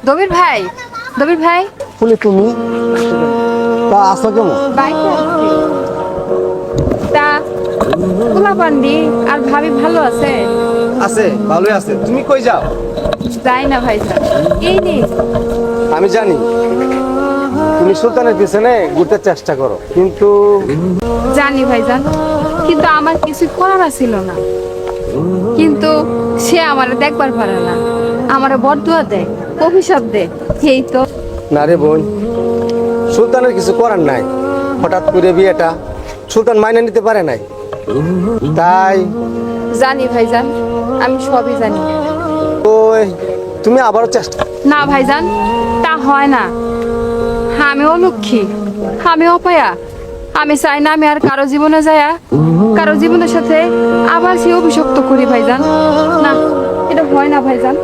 দবির ভাই, দবির ভাই, বলে তুমি তা আসো কেমন? বাইকে আসছি। তা পোলা পান্ডি আর ভাবি ভালো আছে? আছে, ভালোই আছে। তুমি কই যাও? যাই না ভাইজান, এই নে। আমি জানি তুমি সুলতানের পিছনে ঘুরতে চেষ্টা করো, কিন্তু জানি ভাইজান, কিন্তু আমার কিছু করার ছিল না। কিন্তু সে আমারে দেখবার পারে না, আমারে বদদুয়া দেয়, অভিশাপ দেয়। এই তো না রে বোন, সুলতানের কিছু করার নাই। হঠাৎ করে বিয়েটা সুলতান মাইনে নিতে পারে নাই, তাই জানি ভাইজান, আমি সবই জানি। ওই তুমি আবারও চেষ্টা। না ভাইজান, তা হয় না। আমি অলক্ষী, আমি অপায়া। আমি চাই না আমি আর কারো জীবনে যায়া কারো জীবনের সাথে আবার সে অভিশপ্ত করি ভাইজান। না, এটা হয় না ভাইজান।